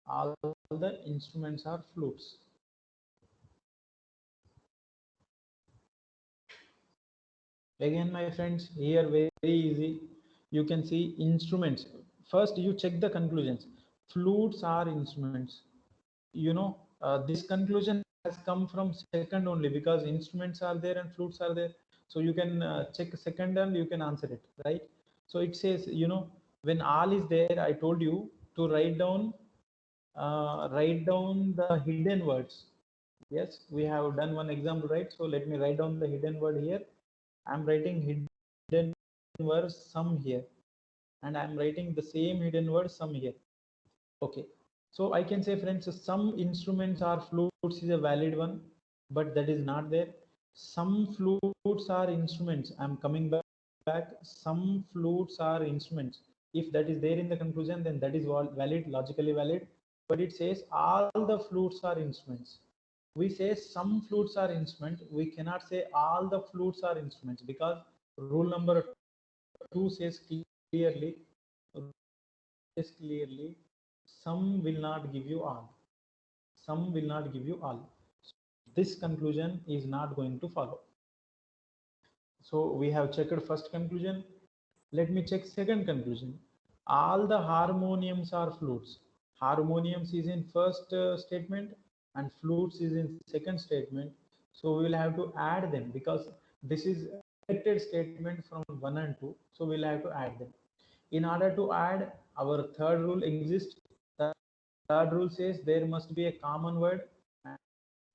All the instruments are flutes. Again, my friends, here very easy. You can see instruments. First, you check the conclusions. Flutes are instruments. You know, this conclusion has come from second only, because instruments are there and flutes are there. So you can check second and you can answer it, right? So it says, you know, when all is there, I told you to write down the hidden words. Yes, we have done one example, right? So let me write down the hidden word here. I'm writing hidden word some here, and I'm writing the same hidden word some here. Okay, so I can say, friends, some instruments are flutes is a valid one, but that is not there. Some flutes are instruments. I'm coming back. Some flutes are instruments. If that is there in the conclusion, then that is valid, logically valid. But it says all the flutes are instruments. We say some flutes are instruments. We cannot say all the flutes are instruments, because rule number 2 says clearly, some will not give you all. Some will not give you all. This conclusion is not going to follow. So we have checked first conclusion. Let me check second conclusion. all the harmoniums are flutes. Harmoniums is in first statement and flutes is in second statement. So we will have to add them because this is directed statement from 1 and 2. So we'll have to add them. In order to add, our third rule exists. The third rule says there must be a common word,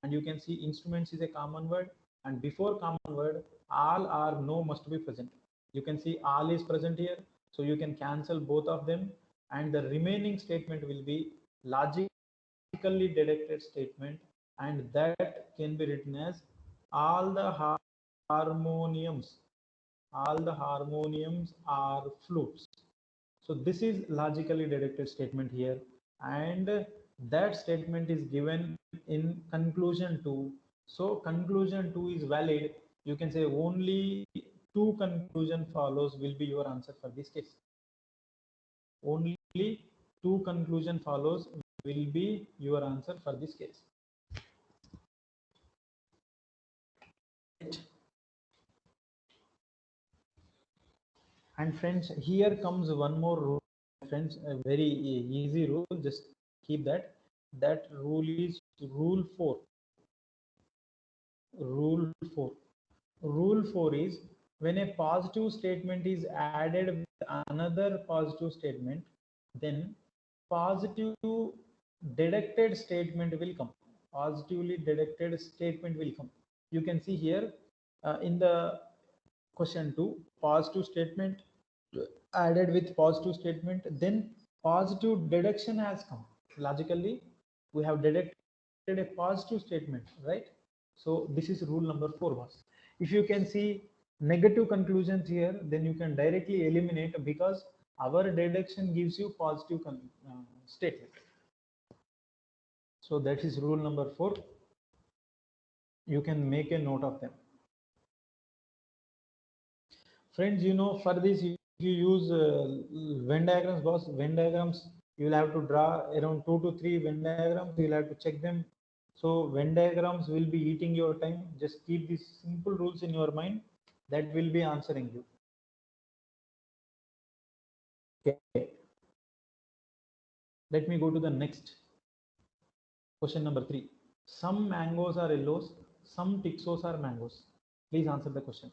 and you can see instruments is a common word, and before common word all or no must be present. You can see all is present here, so you can cancel both of them, and the remaining statement will be logically deducted statement, and that can be written as all the harmoniums, all the harmoniums are flutes. So this is logically deducted statement here, and that statement is given in conclusion 2. So conclusion 2 is valid. You can say only two conclusion follows will be your answer for this case. Only two conclusion follows will be your answer for this case. And friends, here comes one more rule, friends, a very easy rule, just keep that. That rule is rule 4. Rule 4. Rule 4 is when a positive statement is added with another positive statement, then positive deducted statement will come. Positively deducted statement will come. You can see here in the question 2, positive statement added with positive statement, then positive deduction has come. Logically, we have deducted a positive statement, right? So this is rule number 4 was. If you can see negative conclusions here, then you can directly eliminate because our deduction gives you positive statement. So that is rule number 4. You can make a note of them. Friends, you know, for this, if you use Venn diagrams, boss, Venn diagrams, you will have to draw around 2 to 3 Venn diagrams. You will have to check them. So Venn diagrams will be eating your time. Just keep these simple rules in your mind. That will be answering you. Okay. Let me go to the next. Question number 3. Some mangoes are yellows, some tixos are mangoes. Please answer the question.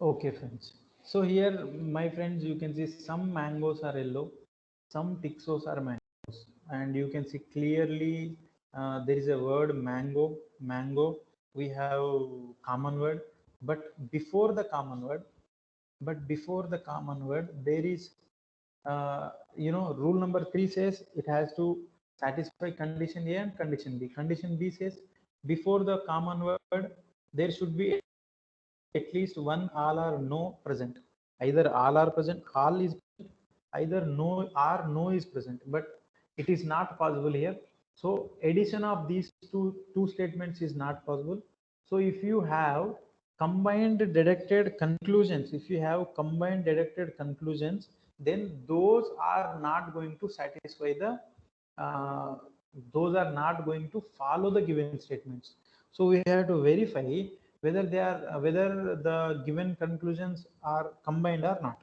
Okay, friends. So here, my friends, you can see some mangoes are yellow, some tixos are mangoes, and you can see clearly there is a word mango. Mango. We have common word, but before the common word, there is, rule number 3 says it has to satisfy condition A and condition B. Condition B says before the common word there should be at least one all or no present. Either all are present, all is present, either no or no is present, but it is not possible here. So addition of these two statements is not possible. So if you have combined deducted conclusions, then those are not going to satisfy the those are not going to follow the given statements. So we have to verify whether they are whether the given conclusions are combined or not.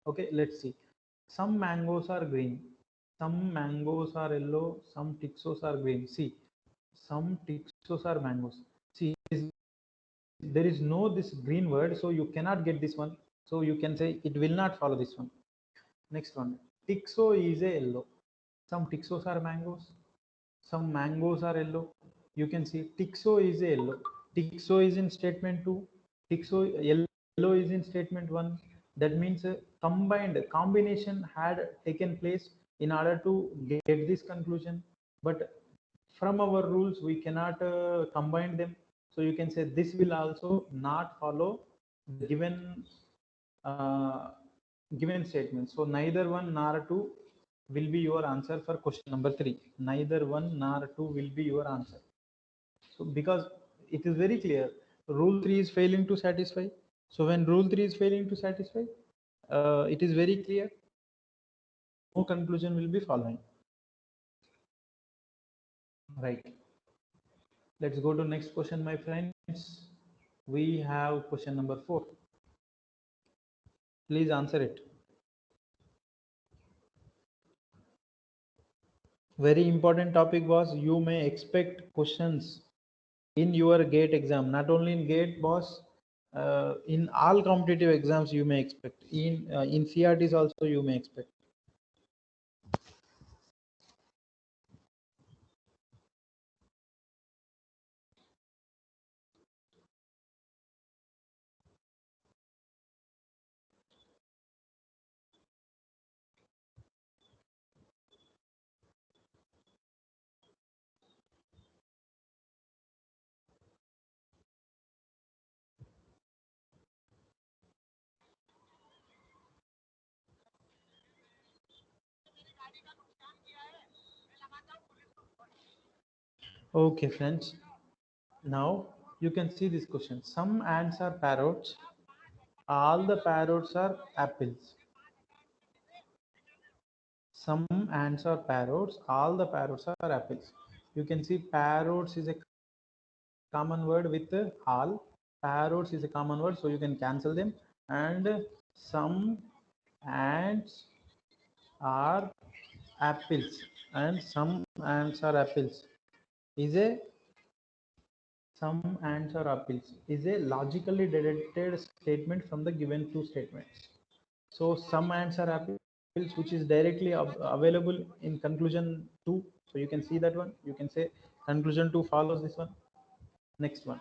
Okay, let's see. Some mangoes are green, some mangoes are yellow, some tixos are green. See, some tixos are mangoes. See, there is no this green word, so you cannot get this one, so you can say it will not follow this one. Next one, tixo is a yellow. Some tixos are mangoes, some mangoes are yellow. You can see tixo is a yellow. Tixo is in statement 2, tixo yellow is in statement 1. That means a combination had taken place in order to get this conclusion. But from our rules, we cannot combine them. So you can say this will also not follow the uh, given statement. So neither one nor two will be your answer for question number 3. Neither one nor two will be your answer. So because it is very clear, rule 3 is failing to satisfy. So when rule 3 is failing to satisfy, it is very clear, no conclusion will be following. Right. Let's go to next question, my friends. We have question number 4. Please answer it. Very important topic was, you may expect questions in your GATE exam, not only in GATE, boss. In all competitive exams, you may expect. In CRTs also, you may expect. Okay, friends. Now you can see this question. Some ants are parrots. All the parrots are apples. Some ants are parrots. All the parrots are apples. You can see parrots is a common word with all. Parrots is a common word, so you can cancel them. And some ants are apples. And some ants are apples is a some ants are apples is a logically deducted statement from the given two statements. So some ants are apples, which is directly available in conclusion 2. So you can see that one. You can say conclusion 2 follows this one. Next one.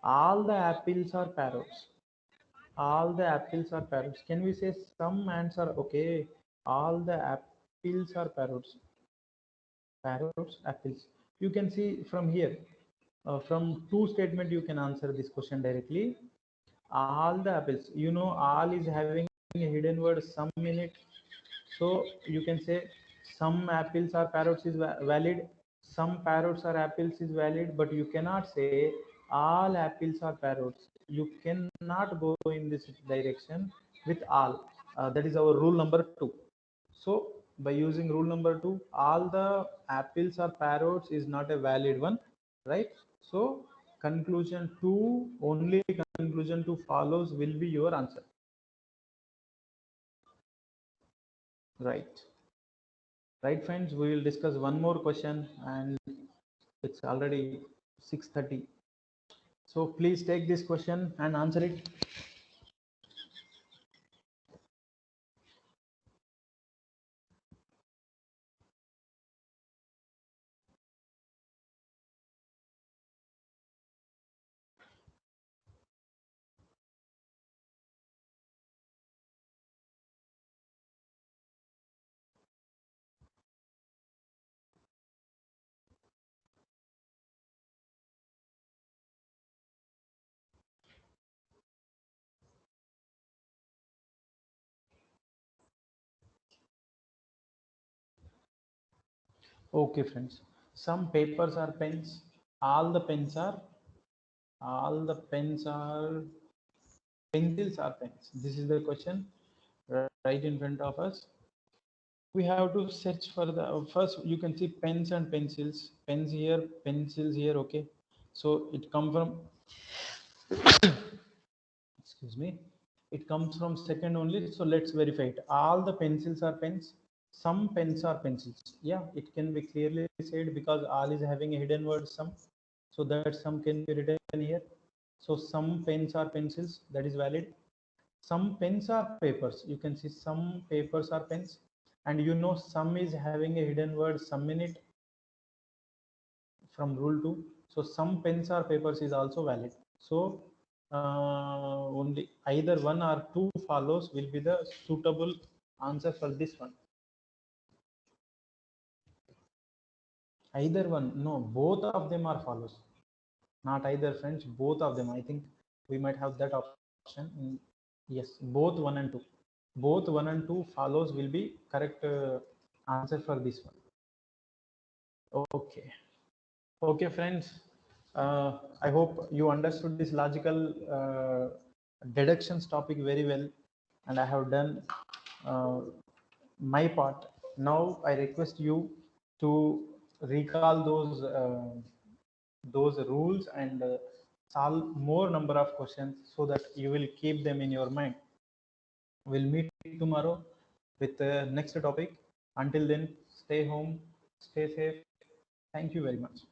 All the apples are parrots. All the apples are parrots. Can we say some ants are okay? All the apples are parrots. Parrots, apples. You can see from here. From two statement, you can answer this question directly. All the apples. You know, all is having a hidden word some in it. So you can say some apples are parrots is valid, some parrots are apples is valid, but you cannot say all apples are parrots. You cannot go in this direction with all. That is our rule number 2. So by using rule number 2, all the apples are parrots is not a valid one, right? So conclusion 2, only conclusion 2 follows will be your answer. Right. Right, friends, we will discuss one more question, and it's already 6:30. So please take this question and answer it. Okay, friends. Some papers are pens. All the pens are all the pens are pencils are pens. This is the question right in front of us. We have to search for the first. You can see pens and pencils. Pens here, pencils here. Okay, so it come from, excuse me, it comes from second only. So let's verify it. All the pencils are pens, some pens are pencils. Yeah, it can be clearly said because all is having a hidden word some, so that some can be written here. So some pens are pencils, that is valid. Some pens are papers. You can see some papers are pens, and you know some is having a hidden word some in it from rule 2. So some pens or papers is also valid. So only either one or two follows will be the suitable answer for this one. Either one? No, both of them are follows. Not either, friends. Both of them. I think we might have that option. Yes, both 1 and 2. Both 1 and 2 follows will be correct answer for this one. Okay. Okay, friends. I hope you understood this logical deductions topic very well, and I have done my part. Now I request you to recall those rules and solve more number of questions so that you will keep them in your mind. We'll meet tomorrow with the next topic. Until then, stay home, stay safe. Thank you very much.